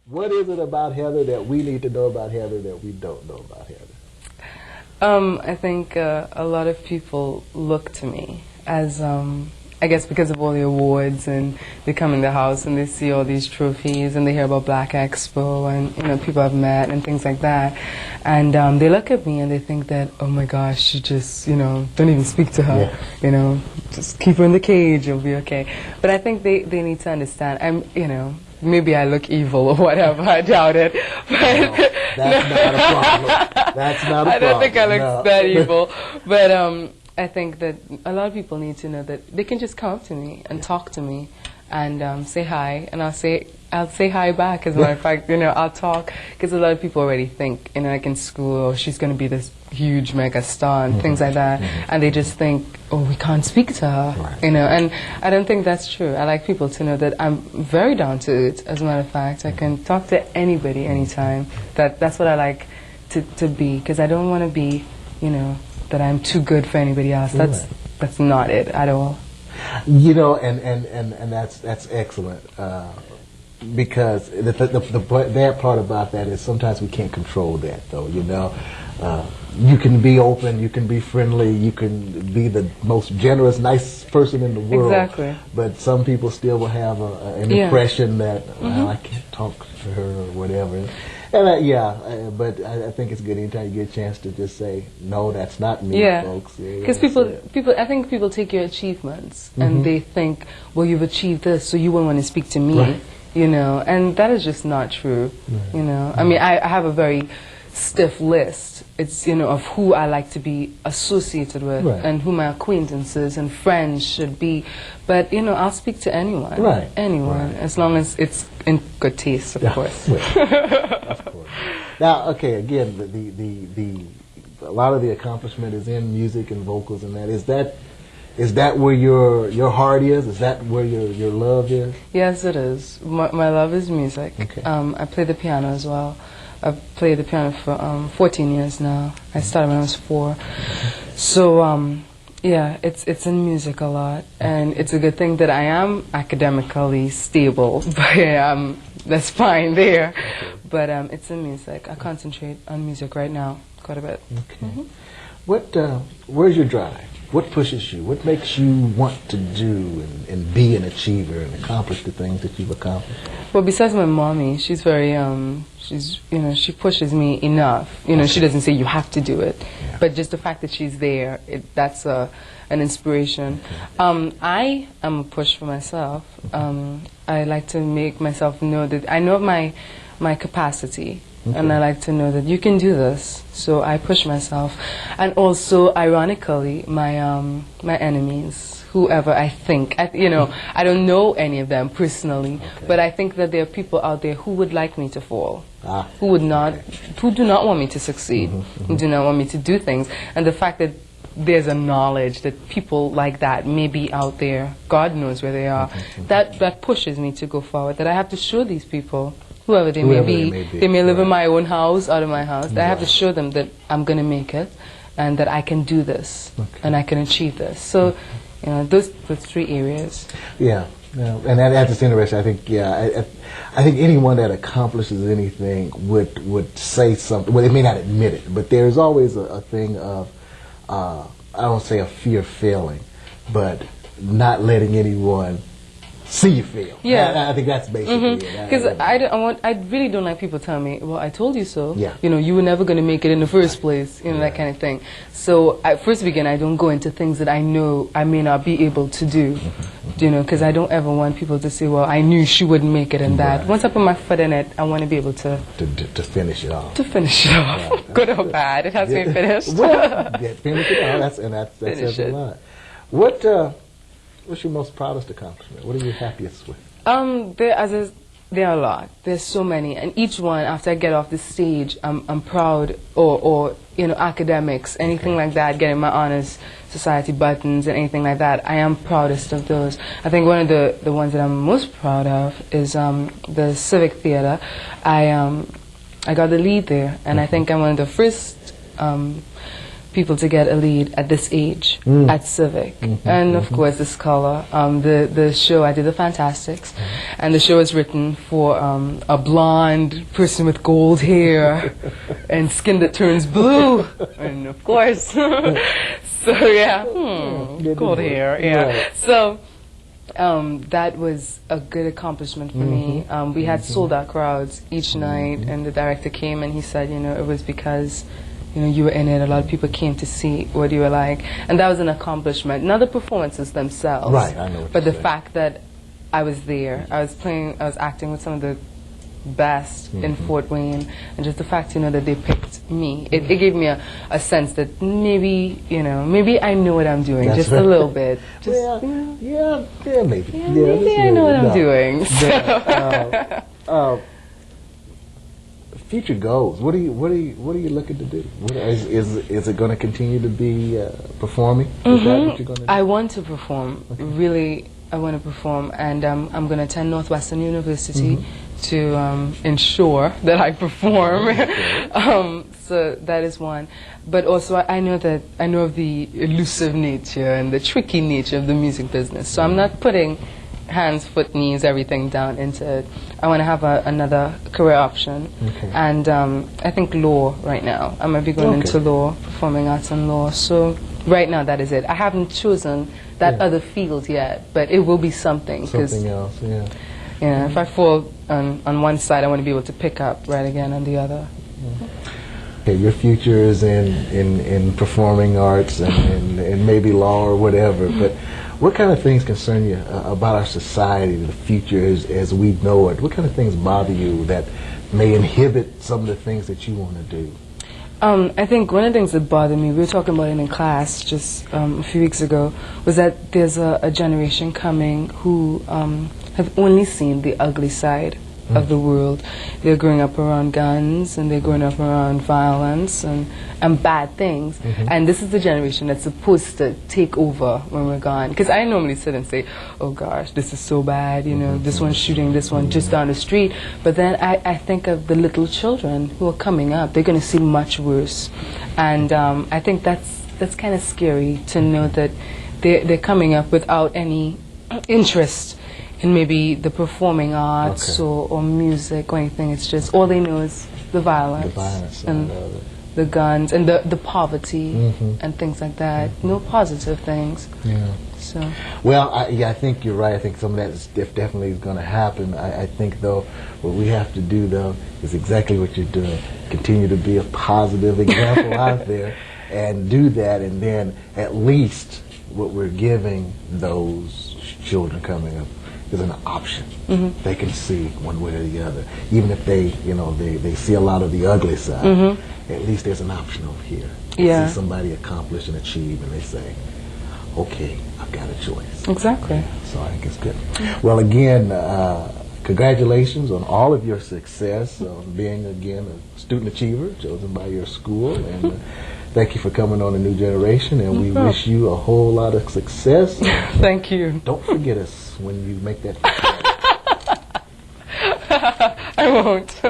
What is it about Heather that we need to know about Heather that we don't know about Heather? I think a lot of people look to me as, I guess because of all the awards, and they come in the house and they see all these trophies and they hear about Black Expo and, you know, people I've met and things like that. And they look at me and they think that, oh my gosh, you just, you know, don't even speak to her, you know, just keep her in the cage, you'll be okay. But I think they need to understand, you know, maybe I look evil or whatever, I doubt it. But No, that's not a problem. That's not a problem. I don't think I look that evil. But I think that a lot of people need to know that they can just come up to me and talk to me and say hi, and I'll say hi back. As a matter of fact, you know, I'll talk, because a lot of people already think, you know, like in school, oh, she's going to be this huge mega star and things like that, and they just think, oh, we can't speak to her, you know, and I don't think that's true. I like people to know that I'm very down to it. As a matter of fact, I can talk to anybody anytime. That's what I like to be, because I don't want to be, you know, that I'm too good for anybody else. That's not it at all. You know, and that's excellent, because the bad part about that is sometimes we can't control that, though. You know, you can be open, you can be friendly, you can be the most generous, nice person in the world. Exactly. But some people still will have an impression that, well, I can't talk to her or whatever. And but I think it's good anytime you get a chance to just say, no, that's not me, folks. Because I think people take your achievements and they think, well, you've achieved this, so you wouldn't want to speak to me, you know, and that is just not true, you know. I mean, I have a very stiff list. It's, you know, of who I like to be associated with and who my acquaintances and friends should be. But, you know, I'll speak to anyone. Anyone, as long as it's in good taste, of course. Of course. Now, okay, again, a lot of the accomplishment is in music and vocals and that. Is that where your heart is? Is that where your love is? Yes, it is. My love is music. Okay. I play the piano as well. I've played the piano for 14 years now. I started when I was 4. So, yeah, it's in music a lot, and it's a good thing that I am academically stable, but that's fine there. But it's in music. I concentrate on music right now quite a bit. Okay. Where's your drive? What pushes you? What makes you want to do and be an achiever and accomplish the things that you've accomplished? Well, besides my mommy, she's very, you know, she pushes me enough. You know, she doesn't say you have to do it, but just the fact that she's there, that's an inspiration. I am a push for myself. I like to make myself know that I know my capacity. And I like to know that you can do this, so I push myself. And also, ironically, my enemies, whoever I think, you know, I don't know any of them personally, but I think that there are people out there who would like me to fall, who do not want me to succeed, who do not want me to do things. And the fact that there's a knowledge that people like that may be out there, God knows where they are, that pushes me to go forward, that I have to show these people, whoever they may be, they may live in my own house, out of my house, that I have to show them that I'm going to make it, and that I can do this, and I can achieve this. So, you know, those 3 areas. Yeah, and that's interesting. I think, I think anyone that accomplishes anything would say something. Well, they may not admit it, but there's always a thing of, I don't say a fear of failing, but not letting anyone see you fail. Yeah, I think that's basically it. Because I really don't like people telling me, well, I told you so. Yeah. You know, you were never going to make it in the first place. You know, that kind of thing. So at first begin, I don't go into things that I know I may not be able to do. You know, because I don't ever want people to say, well, I knew she wouldn't make it in that. Once I put my foot in it, I want to be able to finish it off. To finish it off, good or bad, it has to be finished. Well, finish it off. That says a lot. What's your most proudest accomplishment? What are you happiest with? There are a lot. There's so many, and each one, after I get off the stage, I'm proud, or you know, academics, anything like that, getting my honors society buttons and anything like that. I am proudest of those. I think one of the ones that I'm most proud of is the Civic Theater. I got the lead there, and I think I'm one of the first people to get a lead at this age at Civic. And of course this color. The show, I did the Fantastics, and the show is written for a blonde person with gold hair and skin that turns blue. And of course, so yeah, gold hair, yeah. Right. So that was a good accomplishment for me. We had sold out crowds each night, and the director came and he said, you know, it was because, you know, you were in it. A lot of people came to see what you were like, and that was an accomplishment. Not the performances themselves, Right, I know what but you're the saying. fact that I was there. I was acting with some of the best in Fort Wayne, and just the fact, you know, that they picked me, it gave me a sense that maybe, you know, maybe I know what I'm doing. That's just right. a little bit. Just, Well, you know, yeah, maybe. yeah, maybe just I know what I'm no. doing. Future goals. What are you looking to do? Is it going to continue to be performing? Is that what you're going to do? I want to perform. Really, I want to perform, and I'm going to attend Northwestern University to ensure that I perform. So that is one. But also, I know of the elusive nature and the tricky nature of the music business. So I'm not putting hands, foot, knees, everything down into it. I want to have another career option. And I think law right now. I might be going into law, performing arts and law. So right now, that is it. I haven't chosen that other field yet, but it will be something. Something else, yeah. Yeah, if I fall on one side, I want to be able to pick up right again on the other. Okay, your future is in performing arts and maybe law or whatever, but what kind of things concern you about our society, the future as we know it? What kind of things bother you that may inhibit some of the things that you want to do? I think one of the things that bothered me, we were talking about it in class just a few weeks ago, was that there's a generation coming who have only seen the ugly side of the world. They're growing up around guns, and they're growing up around violence and bad things. And this is the generation that's supposed to take over when we're gone. Because I normally sit and say, oh gosh, this is so bad, you know, this one's shooting this one just down the street. But then I think of the little children who are coming up. They're going to see much worse. And I think that's kind of scary to know that they're coming up without any interest in maybe the performing arts or music or anything. It's just all they know is the violence, and the guns and the poverty and things like that. No positive things. Yeah. So. Well, I think you're right. I think some of that is definitely is going to happen. I think, though, what we have to do, though, is exactly what you're doing. Continue to be a positive example out there and do that, and then at least what we're giving those children coming up is an option. They can see one way or the other. Even if they see a lot of the ugly side, at least there's an option over here. They see somebody accomplish and achieve, and they say, okay, I've got a choice. Exactly. So I think it's good. Well, again, congratulations on all of your success, on being, again, a student achiever chosen by your school, and thank you for coming on A New Generation, and we wish you a whole lot of success. Thank you. Don't forget us when you make that. I won't.